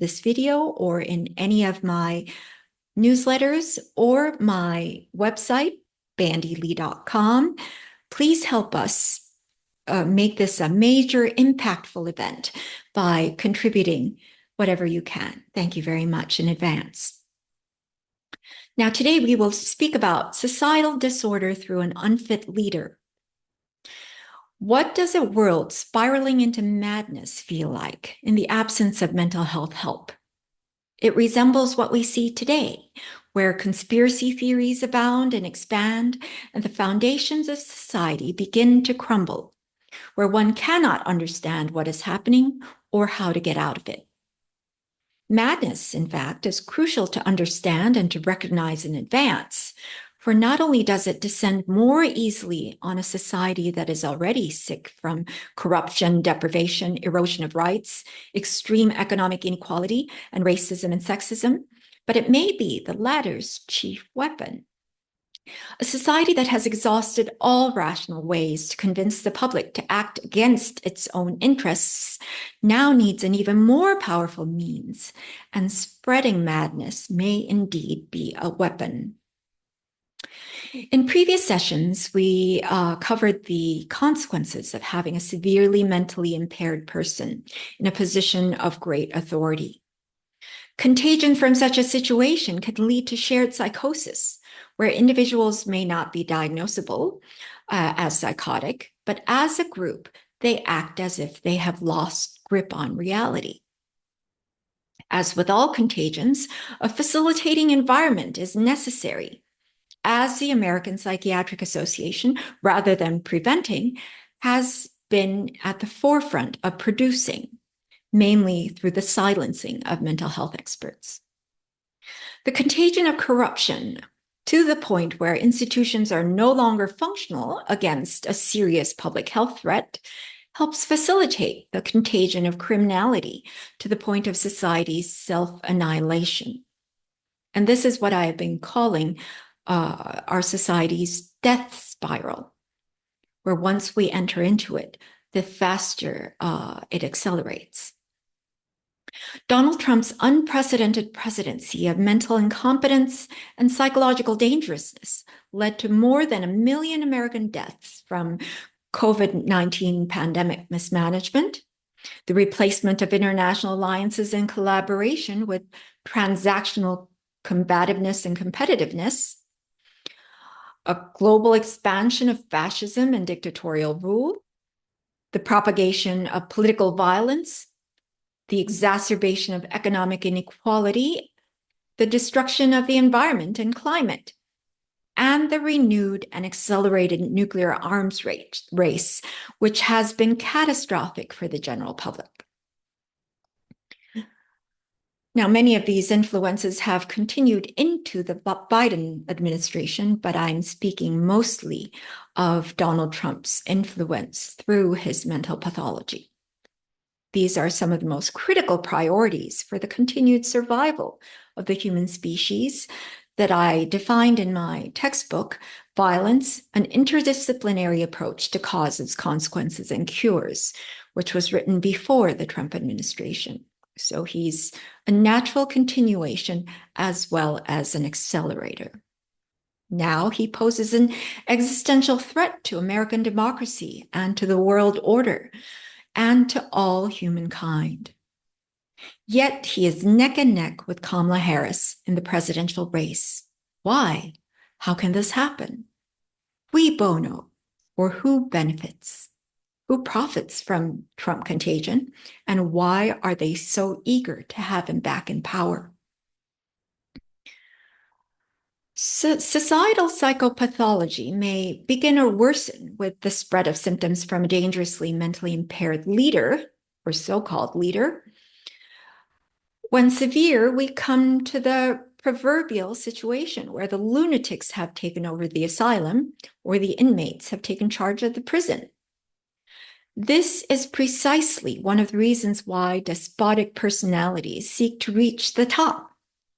this video or in any of my newsletters or my website, bandylee.com, please help us make this a major, impactful event by contributing whatever you can. Thank you very much in advance. Now, today we will speak about societal disorder through an unfit leader. What does a world spiraling into madness feel like in the absence of mental health help? It resembles what we see today, where conspiracy theories abound and expand, and the foundations of society begin to crumble, where one cannot understand what is happening or how to get out of it. Madness, in fact, is crucial to understand and to recognize in advance, for not only does it descend more easily on a society that is already sick from corruption, deprivation, erosion of rights, extreme economic inequality, and racism and sexism, but it may be the latter's chief weapon. A society that has exhausted all rational ways to convince the public to act against its own interests now needs an even more powerful means, and spreading madness may indeed be a weapon. In previous sessions, we covered the consequences of having a severely mentally impaired person in a position of great authority. Contagion from such a situation can lead to shared psychosis, where individuals may not be diagnosable as psychotic, but as a group, they act as if they have lost grip on reality. As with all contagions, a facilitating environment is necessary, as the American Psychiatric Association, rather than preventing, has been at the forefront of producing, mainly through the silencing of mental health experts. The contagion of corruption, to the point where institutions are no longer functional against a serious public health threat, helps facilitate the contagion of criminality to the point of society's self-annihilation. And this is what I have been calling our society's death spiral, where once we enter into it, the faster it accelerates. Donald Trump's unprecedented presidency of mental incompetence and psychological dangerousness led to more than 1 million American deaths from COVID-19 pandemic mismanagement, the replacement of international alliances and collaboration with transactional combativeness and competitiveness, a global expansion of fascism and dictatorial rule, the propagation of political violence, the exacerbation of economic inequality, the destruction of the environment and climate, and the renewed and accelerated nuclear arms race, which has been catastrophic for the general public. Now, many of these influences have continued into the Biden administration, but I'm speaking mostly of Donald Trump's influence through his mental pathology. These are some of the most critical priorities for the continued survival of the human species that I defined in my textbook, Violence, an Interdisciplinary Approach to Causes, Consequences, and Cures, which was written before the Trump administration. So he's a natural continuation as well as an accelerator. Now he poses an existential threat to American democracy and to the world order and to all humankind. Yet he is neck and neck with Kamala Harris in the presidential race. Why? How can this happen? Cui bono, or who benefits? Who profits from Trump contagion, and why are they so eager to have him back in power? Societal psychopathology may begin or worsen with the spread of symptoms from a dangerously mentally impaired leader, or so-called leader. When severe, we come to the proverbial situation where the lunatics have taken over the asylum or the inmates have taken charge of the prison. This is precisely one of the reasons why despotic personalities seek to reach the top,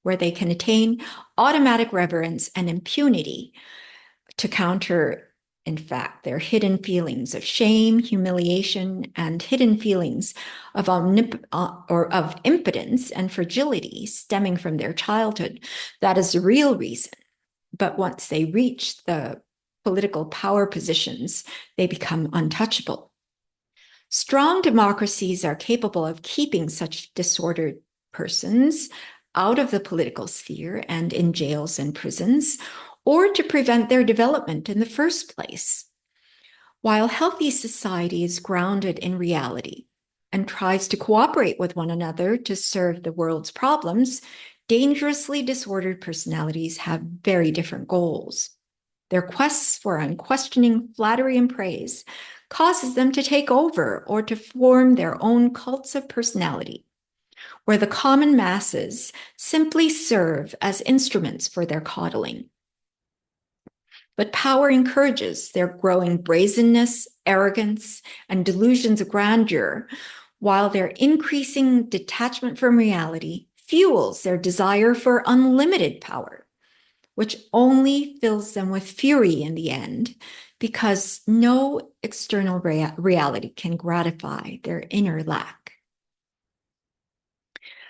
where they can attain automatic reverence and impunity to counter in fact, their hidden feelings of shame, humiliation, and hidden feelings of of impotence and fragility stemming from their childhood. That is the real reason. But once they reach the political power positions, they become untouchable. Strong democracies are capable of keeping such disordered persons out of the political sphere and in jails and prisons, or to prevent their development in the first place. While healthy society is grounded in reality and tries to cooperate with one another to serve the world's problems, dangerously disordered personalities have very different goals. Their quests for unquestioning flattery and praise causes them to take over or to form their own cults of personality, where the common masses simply serve as instruments for their coddling. But power encourages their growing brazenness, arrogance, and delusions of grandeur, while their increasing detachment from reality fuels their desire for unlimited power, which only fills them with fury in the end, because no external reality can gratify their inner lack.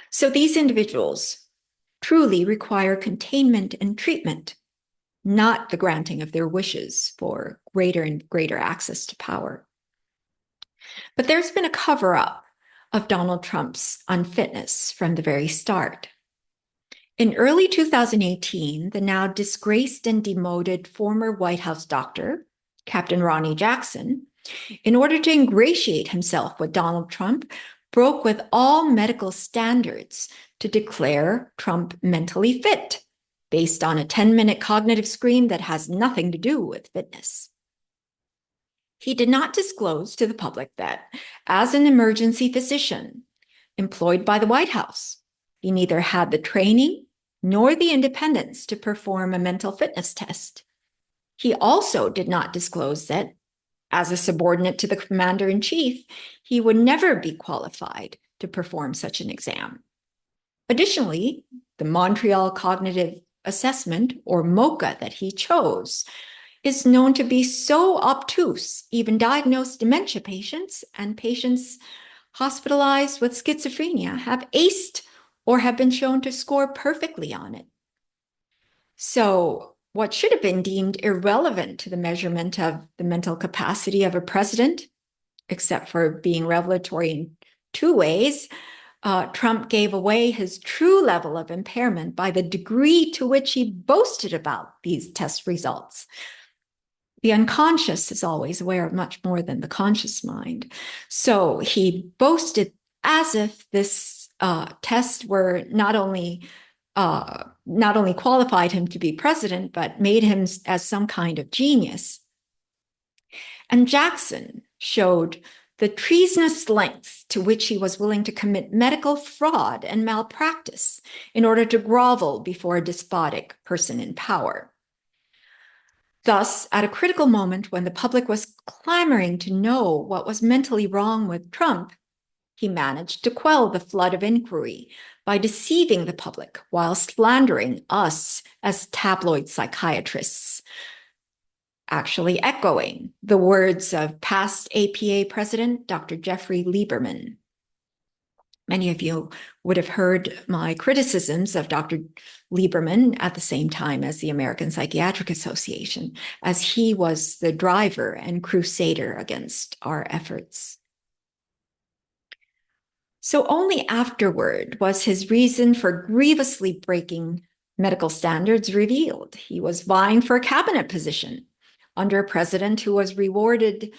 So these individuals truly require containment and treatment, not the granting of their wishes for greater and greater access to power. But there's been a cover-up of Donald Trump's unfitness from the very start. In early 2018, the now disgraced and demoted former White House doctor, Captain Ronnie Jackson, in order to ingratiate himself with Donald Trump, broke with all medical standards to declare Trump mentally fit, based on a 10-minute cognitive screen that has nothing to do with fitness. He did not disclose to the public that, as an emergency physician employed by the White House, he neither had the training nor the independence to perform a mental fitness test. He also did not disclose that, as a subordinate to the commander-in-chief, he would never be qualified to perform such an exam. Additionally, the Montreal Cognitive Assessment, or MoCA, that he chose is known to be so obtuse, even diagnosed dementia patients and patients hospitalized with schizophrenia have aced or have been shown to score perfectly on it. So what should have been deemed irrelevant to the measurement of the mental capacity of a president, except for being revelatory in two ways, Trump gave away his true level of impairment by the degree to which he boasted about these test results. The unconscious is always aware of much more than the conscious mind. So he boasted as if this test were not only qualified him to be president, but made him as some kind of genius. And Jackson showed the treasonous lengths to which he was willing to commit medical fraud and malpractice in order to grovel before a despotic person in power. Thus, at a critical moment when the public was clamoring to know what was mentally wrong with Trump, he managed to quell the flood of inquiry by deceiving the public while slandering us as tabloid psychiatrists, actually echoing the words of past APA president Dr. Jeffrey Lieberman. Many of you would have heard my criticisms of Dr. Lieberman at the same time as the American Psychiatric Association, as he was the driver and crusader against our efforts. So only afterward was his reason for grievously breaking medical standards revealed. He was vying for a cabinet position under a president who was rewarded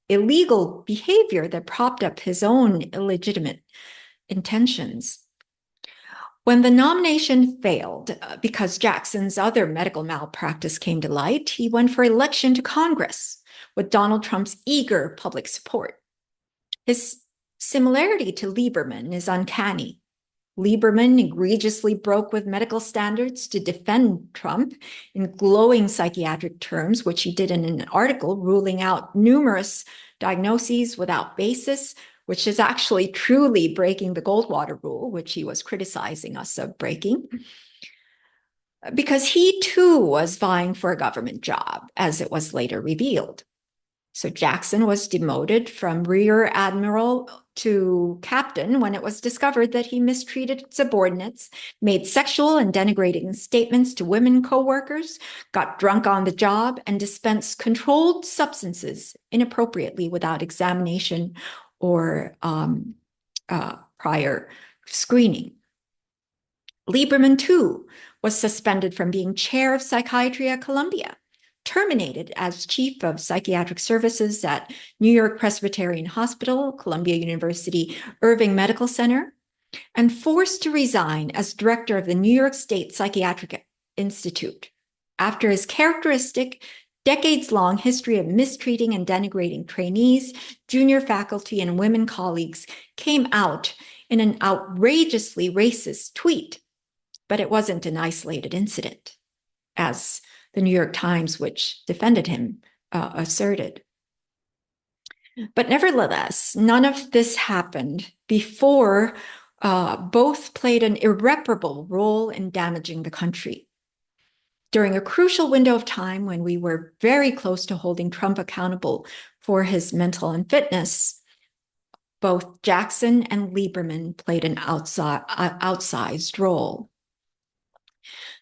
illegal behavior that propped up his own illegitimate intentions. When the nomination failed because Jackson's other medical malpractice came to light, he went for election to Congress with Donald Trump's eager public support. His similarity to Lieberman is uncanny. Lieberman egregiously broke with medical standards to defend Trump in glowing psychiatric terms, which he did in an article ruling out numerous diagnoses without basis, which is actually truly breaking the Goldwater rule, which he was criticizing us of breaking. because he too was vying for a government job, as it was later revealed. So Jackson was demoted from rear admiral to captain when it was discovered that he mistreated subordinates, made sexual and denigrating statements to women co-workers, got drunk on the job, and dispensed controlled substances inappropriately without examination or prior screening. Lieberman, too, was suspended from being chair of psychiatry at Columbia, terminated as chief of psychiatric services at New York Presbyterian Hospital, Columbia University Irving Medical Center, and forced to resign as director of the New York State Psychiatric Institute after his characteristic decades-long history of mistreating and denigrating trainees, junior faculty, and women colleagues came out in an outrageously racist tweet. But it wasn't an isolated incident, as the New York Times, which defended him, asserted. But nevertheless, none of this happened before both played an irreparable role in damaging the country. During a crucial window of time when we were very close to holding Trump accountable for his mental unfitness, both Jackson and Lieberman played an outsized role.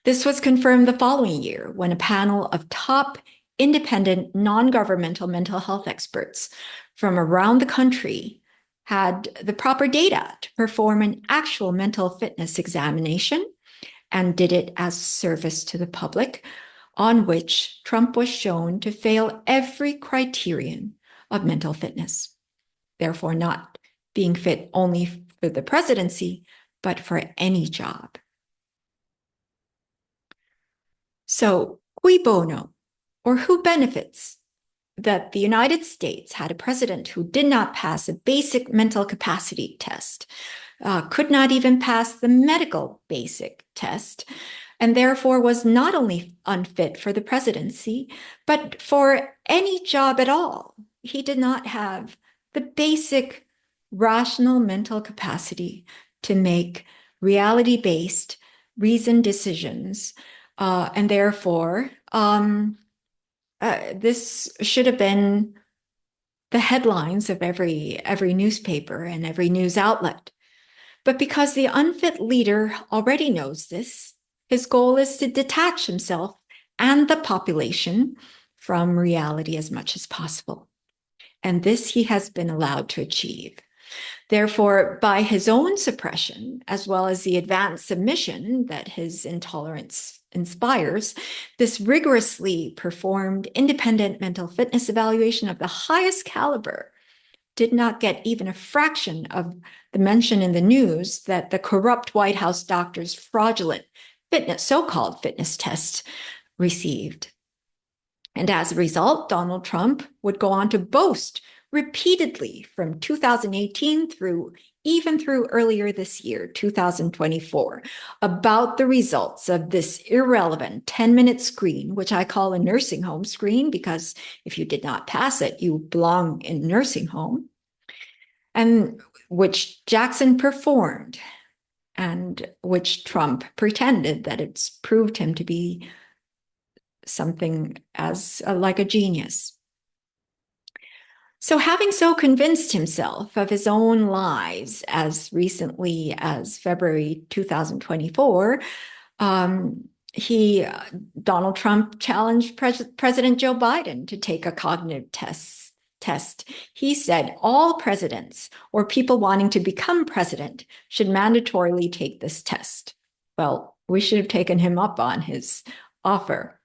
This was confirmed the following year when a panel of top independent non-governmental mental health experts from around the country had the proper data to perform an actual mental fitness examination and did it as a service to the public, on which Trump was shown to fail every criterion of mental fitness, therefore not being fit only for the presidency, but for any job. So, cui bono, or who benefits that the United States had a president who did not pass a basic mental capacity test, could not even pass the medical basic test, and therefore was not only unfit for the presidency, but for any job at all. He did not have the basic rational mental capacity to make reality-based, reasoned decisions, and therefore, this should have been the headlines of every newspaper and every news outlet. But because the unfit leader already knows this, his goal is to detach himself and the population from reality as much as possible. And this he has been allowed to achieve. Therefore, by his own suppression, as well as the advanced submission that his intolerance inspires, this rigorously performed independent mental fitness evaluation of the highest caliber did not get even a fraction of the mention in the news that the corrupt White House doctor's fraudulent fitness, so-called fitness test received. And as a result, Donald Trump would go on to boast repeatedly from 2018 through earlier this year, 2024, about the results of this irrelevant 10-minute screen, which I call a nursing home screen, because if you did not pass it, you belong in a nursing home, and which Jackson performed, and which Trump pretended that it's proved him to be something as like a genius. So having so convinced himself of his own lies as recently as February 2024, Donald Trump challenged President Joe Biden to take a cognitive test. He said all presidents or people wanting to become president should mandatorily take this test. Well, we should have taken him up on his offer.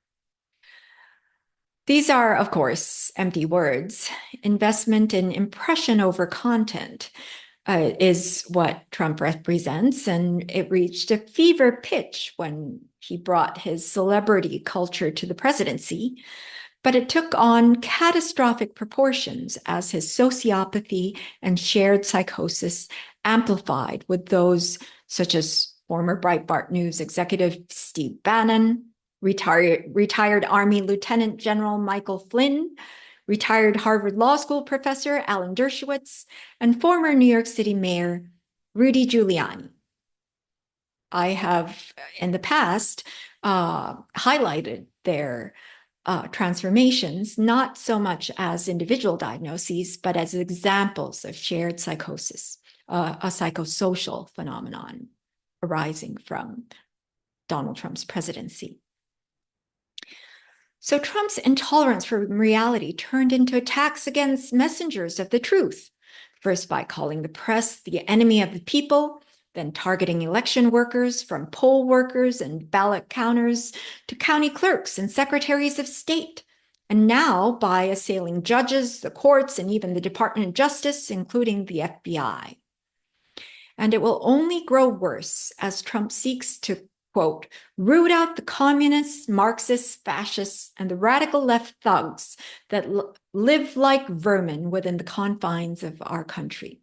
These are, of course, empty words. Investment in impression over content is what Trump represents, and it reached a fever pitch when he brought his celebrity culture to the presidency. But it took on catastrophic proportions as his sociopathy and shared psychosis amplified with those such as former Breitbart News executive Steve Bannon, retired Army Lieutenant General Michael Flynn, retired Harvard Law School professor Alan Dershowitz, and former New York City Mayor Rudy Giuliani. I have, in the past, highlighted their transformations, not so much as individual diagnoses, but as examples of shared psychosis, a psychosocial phenomenon arising from Donald Trump's presidency. So Trump's intolerance for reality turned into attacks against messengers of the truth, first by calling the press the enemy of the people, then targeting election workers, from poll workers and ballot counters to county clerks and secretaries of state, and now by assailing judges, the courts, and even the Department of Justice, including the FBI. And it will only grow worse as Trump seeks to, quote, root out the communists, Marxists, fascists, and the radical left thugs that live like vermin within the confines of our country,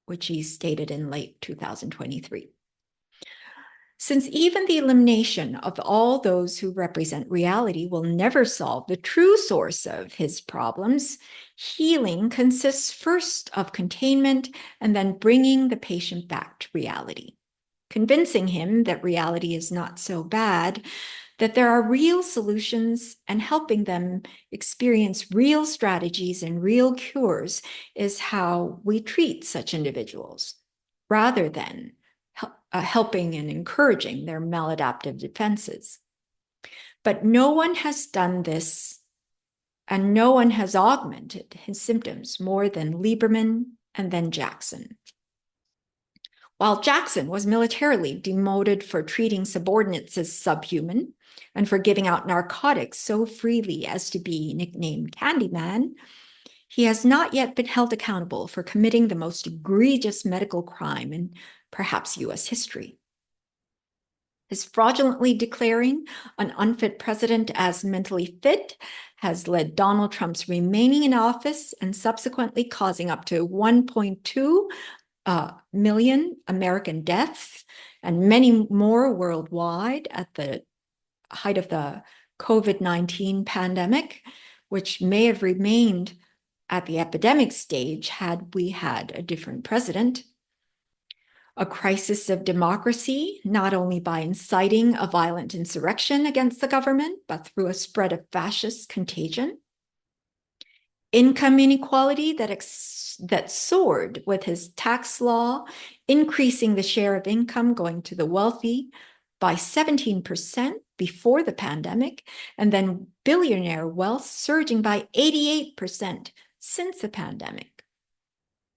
which he stated in late 2023. Since even the elimination of all those who represent reality will never solve the true source of his problems, healing consists first of containment and then bringing the patient back to reality, convincing him that reality is not so bad, that there are real solutions, and helping them experience real strategies and real cures is how we treat such individuals, rather than helping and encouraging their maladaptive defenses. But no one has done this, and no one has augmented his symptoms more than Lieberman and then Jackson. While Jackson was militarily demoted for treating subordinates as subhuman and for giving out narcotics so freely as to be nicknamed Candyman, he has not yet been held accountable for committing the most egregious medical crime in perhaps US history. His fraudulently declaring an unfit president as mentally fit has led Donald Trump's remaining in office and subsequently causing up to 1.2 million American deaths and many more worldwide at the height of the COVID-19 pandemic, which may have remained at the epidemic stage had we had a different president. A crisis of democracy, not only by inciting a violent insurrection against the government, but through a spread of fascist contagion. Income inequality that soared with his tax law, increasing the share of income going to the wealthy by 17% before the pandemic, and then billionaire wealth surging by 88% since the pandemic,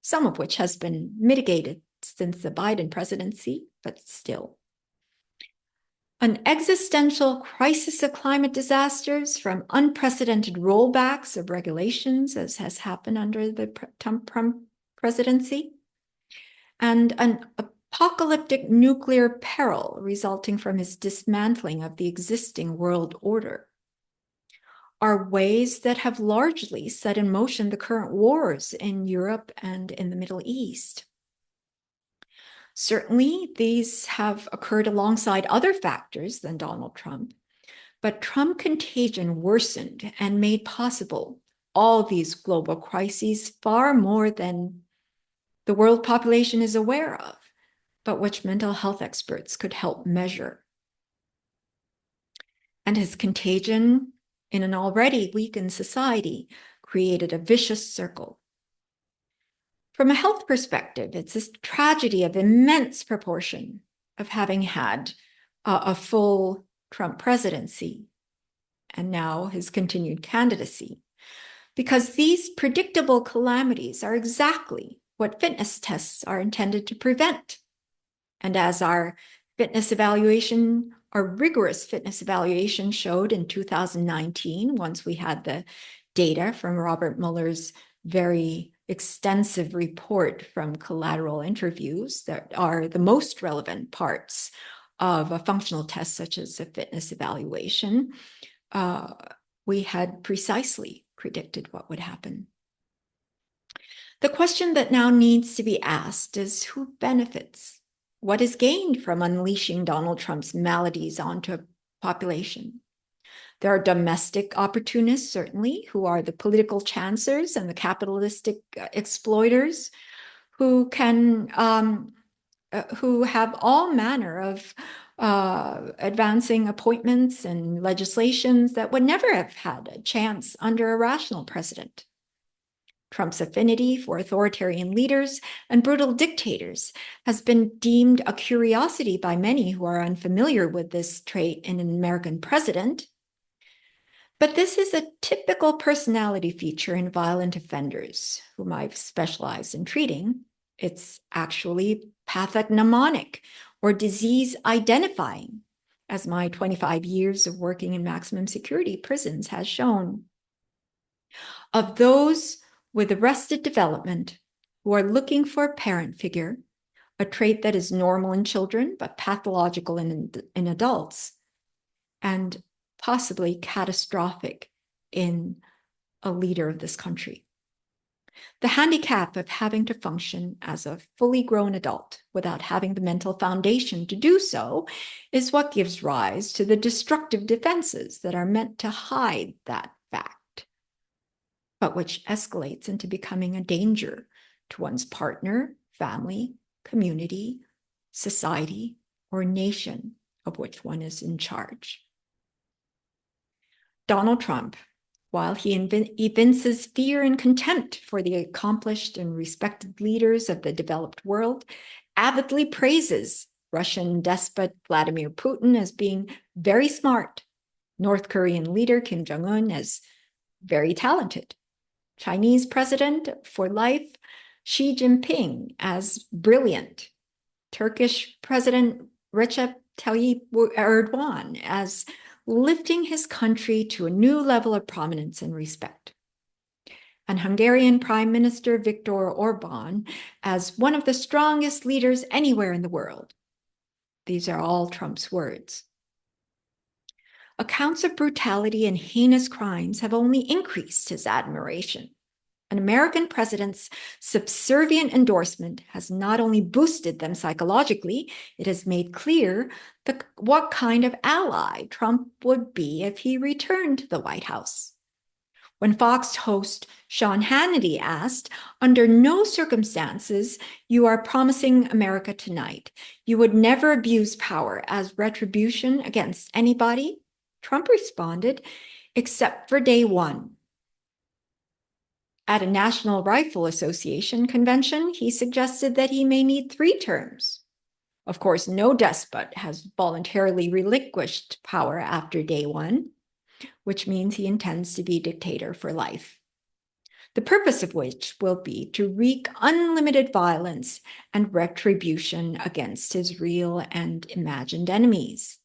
some of which has been mitigated since the Biden presidency, but still. An existential crisis of climate disasters from unprecedented rollbacks of regulations, as has happened under the Trump presidency, and an apocalyptic nuclear peril resulting from his dismantling of the existing world order, are ways that have largely set in motion the current wars in Europe and in the Middle East. Certainly, these have occurred alongside other factors than Donald Trump, but Trump contagion worsened and made possible all these global crises far more than the world population is aware of, but which mental health experts could help measure. And his contagion in an already weakened society created a vicious circle. From a health perspective, it's this tragedy of immense proportion of having had a full Trump presidency and now his continued candidacy, because these predictable calamities are exactly what fitness tests are intended to prevent. And as our rigorous fitness evaluation showed in 2019, once we had the data from Robert Mueller's very extensive report from collateral interviews that are the most relevant parts of a functional test such as a fitness evaluation, we had precisely predicted what would happen. The question that now needs to be asked is who benefits? What is gained from unleashing Donald Trump's maladies onto a population? There are domestic opportunists, certainly, who are the political chancers and the capitalistic exploiters who have all manner of advancing appointments and legislations that would never have had a chance under a rational president. Trump's affinity for authoritarian leaders and brutal dictators has been deemed a curiosity by many who are unfamiliar with this trait in an American president. But this is a typical personality feature in violent offenders, whom I've specialized in treating. It's actually pathognomonic or disease identifying, as my 25 years of working in maximum security prisons has shown. Of those with arrested development who are looking for a parent figure, a trait that is normal in children but pathological in adults, and possibly catastrophic in a leader of this country. The handicap of having to function as a fully grown adult without having the mental foundation to do so is what gives rise to the destructive defenses that are meant to hide that fact, but which escalates into becoming a danger to one's partner, family, community, society, or nation of which one is in charge. Donald Trump, while he evinces fear and contempt for the accomplished and respected leaders of the developed world, avidly praises Russian despot Vladimir Putin as being very smart, North Korean leader Kim Jong-un as very talented, Chinese president for life Xi Jinping as brilliant, Turkish President Recep Tayyip Erdogan as lifting his country to a new level of prominence and respect, and Hungarian Prime Minister Viktor Orban as one of the strongest leaders anywhere in the world. These are all Trump's words. Accounts of brutality and heinous crimes have only increased his admiration. An American president's subservient endorsement has not only boosted them psychologically, it has made clear what kind of ally Trump would be if he returned to the White House. When Fox host Sean Hannity asked, "Under no circumstances you are promising America tonight, you would never abuse power as retribution against anybody?" Trump responded, "Except for day one." At a National Rifle Association convention, he suggested that he may need 3 terms. Of course, no despot has voluntarily relinquished power after day one, which means he intends to be dictator for life, the purpose of which will be to wreak unlimited violence and retribution against his real and imagined enemies.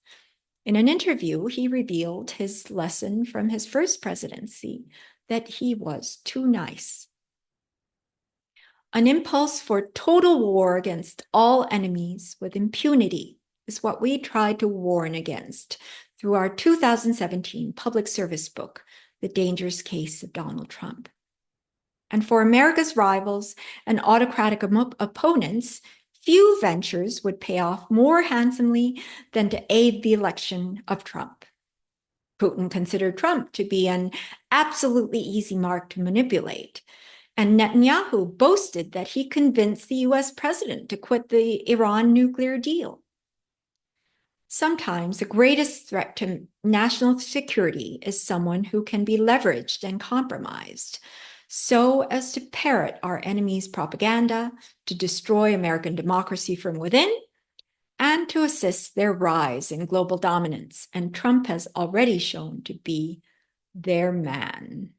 In an interview, he revealed his lesson from his first presidency, that he was too nice. An impulse for total war against all enemies with impunity is what we tried to warn against through our 2017 public service book, The Dangerous Case of Donald Trump. And for America's rivals and autocratic opponents, few ventures would pay off more handsomely than to aid the election of Trump. Putin considered Trump to be an absolutely easy mark to manipulate, and Netanyahu boasted that he convinced the US president to quit the Iran nuclear deal. Sometimes the greatest threat to national security is someone who can be leveraged and compromised so as to parrot our enemies' propaganda, to destroy American democracy from within, and to assist their rise in global dominance. And Trump has already shown to be their man.